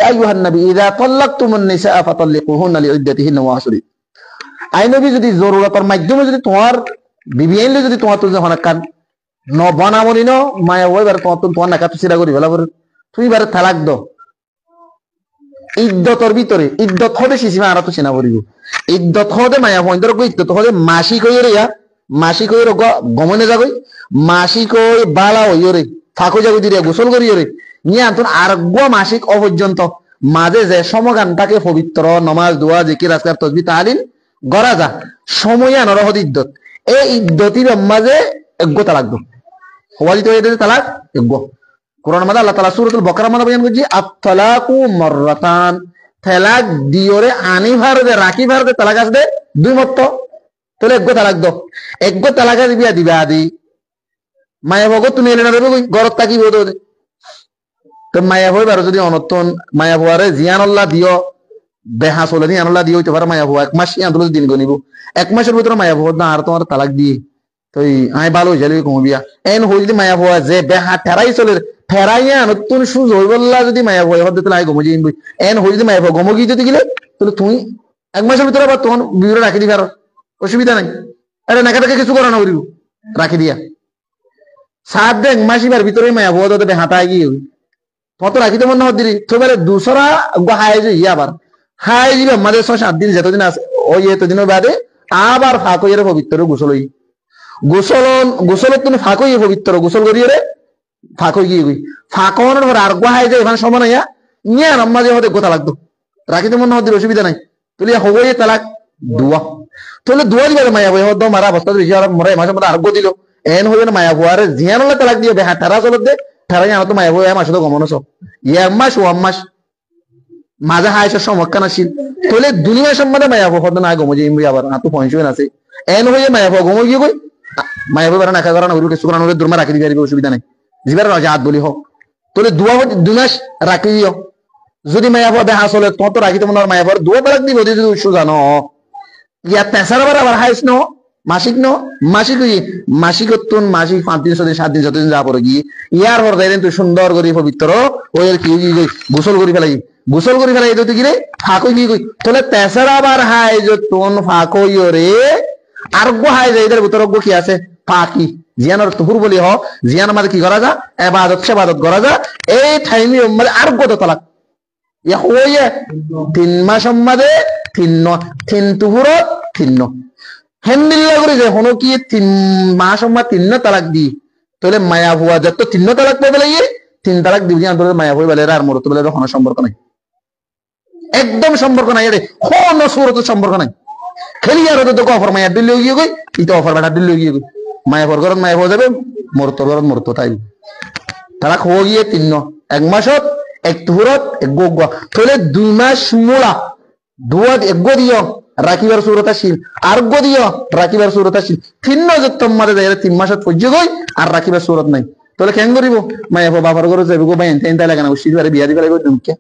আইয়ুহান নবী ইযা তাল্লাকতুমুন নিসা ফাতাল্লিকুহুন্না লিইদ্দাতিহিন্না ওয়া আসরি। আই নবী যদি জরুরতের মাধ্যমে যদি তোমার বিবি আইলে যদি তোমার তো যখন কান ন বনামনি ন মায়া ওইবার তোমার নাকা তো সিরা করি বলা তুই বারে তালাক দ ইদ্যতর ভিতরে ইদ্যত হতে শিশিমা আর তো চিনা পড়িব ইদ্যত হতে মায়া পয়েন্টর ইদ্যত হতে মাসিক হইরে ইয়া মাসিক হইরে গমনে যাগই মাসিক হই বালা হইরে ফাঁকো যাগই দিরে গোসল করি রে নিয়ে আন্তন আর মাসিক অপর্যন্ত মাঝে যে সমগানটাকে পবিত্র নমাজ দোয়া জিকির আজকার তসবি তালিম গড়া যা সময় আনরহদ ইদ্যত এই ইদ্যতির মাঝে এগ্য তালাক দো হওয়াজি তো এদের তালাক এগ্য কোরআন মাদা আল্লাহ তাআলা সূরাতুল বাকারা মাদা বয়ান করছি আত-তালাকু মাররাতান তালাক দিওরে আনিভার দে রাখিভার দে তালাক আসবে দুই মত তাহলে এগ্য তালাক দো এগ্য তালাক দিবিয়া দিবা আদি মায়া ভগত তুমি এলে না দেবে গরত তাকিব তো মায়া ভয় বারো যদি অনতন মায়া ভুয়ারে জিয়ান আল্লাহ দিও বেহা চলে জিয়ান আল্লাহ দিও হইতে পারে মায়া ভুয়া এক মাস আন্দোলন দিন গনিব এক মাসের ভিতরে মায়া ভুয়া না আর তোমার তালাক দিয়ে তো আই ভালো হয়ে যাবে কমবিয়া এন হই যদি মায়া ভুয়া যে বেহা ঠেরাই চলে ঠেরাইয়া নতুন সুজ হই বললা যদি মায়া ভুয়া হতে তাহলে আই গমে যাইন বই এন হই যদি মায়া ভুয়া গমে গিয়ে যদি গেলে তাহলে তুমি এক মাসের ভিতরে আবার তোমার বিবরণ রাখি দিবে আর অসুবিধা নাই আরে নাকাটাকে কিছু করা না করিব রাখি দিয়া সাত দেখ মাসিবার ভিতরে মায়া ভুয়া তো বেহাটাই গিয়ে তত রাখিতে মনে হদ্দিরি তো বেলে দুসরা হাই যে আবার হাই যাবে আমাদের 6-7 দিন যতদিন আছে ওই এতদিনের বাদে আবার ফাঁক হইরে পবিত্র গোসল হই গোসলত তুমি ফাঁক হইয়ে পবিত্র গোসল করিয়ে রে ফাঁক হয়ে গিয়ে গই ফাঁক হওয়ার পর আর হাই যায় এখানে সময় নাইয়া নিয়ে আমাদের হতে গোতা লাগতো রাখিতে মনে হদ্দির অসুবিধা নাই তুই হবই তালাক দোয়া তাহলে দোয়া দিবে মায়া বই হদ মারা অবস্থা বেশি আর মরে মাসের মধ্যে আরোগ্য দিল এন হইবে না মায়া বুয়ারে জিয়ান তালাক দিয়ে বেহা তারা চলত দে ঠারাই আনো তো মায়া বই মাসে তো গমন এক মাস ও মাস মাঝে হাইসের সমক্ষণ আসিল তাহলে দুনিয়া সম্বন্ধে মায়া হদ না গমে যাই আবার না তো পয়েন্ট আছে এন হয়ে মায়া গমে গিয়ে গই মায়া বই নাকা করা না কিছু করা দুর্মা রাখি দিবে অসুবিধা নাই জিবার রাজা হাত বলি হোক তাহলে দুয়া দুমাস রাখি দিও যদি মায়া বেহা চলে তোমার তো রাখিতে মনে হয় মায়া দুয়া তালাক দিব যদি উৎস জানো ইয়া তেসার আবার হাইস ন মাসিক ন মাসিক মাসিক মাসিক 5 দিন 7 দিন যতদিন যা পরে গিয়ে ইয়ার পর যাই তুই সুন্দর করি পবিত্র ওই কি গোসল করি ফেলাই তো গিয়ে ফাঁকই গিয়ে গই তাহলে তেসার আবার হাই যে তোন ফাঁকই রে আর গো হাই যে এদের ভিতর কি আছে ফাঁকি জিয়ানোর তুহুর বলি হ জিয়ান আমাদের কি করা যা এবাদত সেবাদত করা যা এই টাইমে মানে আর গো তো তালাক ইয়া হইয়ে 3 মাস সম্মাদে 3 তুহুরত 3 হেন্দিল্লা করে যে হনো কি 3 মাস সম্মা 3 তালাক দি তাহলে মায়া ভুয়া যত 3 তালাক পাবে লাগিয়ে 3 তালাক দিবি আন্তর মায়া ভুয়া বলে আর মরত বলে কোনো সম্পর্ক নাই একদম সম্পর্ক নাই রে কোন সুরত সম্পর্ক নাই খেলি আর তো অফার মায়া দিল্লি গিয়ে গই ইতো অফার বেটা দিল্লি গিয়ে গই মায়া ভর করত মায়া ভুয়া যাবে মরত তাই তালাক হয়ে গিয়ে 3 এক মাসত এক তুহুরত এক গোগা তাহলে 2 মাস মুলা দুয়াত এক গো দিও রাখিবার সুরত আসিল আর গো দিও রাখিবার সুরত আসিল 3 যে তোমাদের দেয় 3 মাসত পর্য গই আর রাখিবার সুরত নাই তাহলে কেন করিব মায়া বাবার ঘরে যাবে গো বাইন তাই লাগে না শিরবারে বিয়া দিবে লাগবে তুমি কে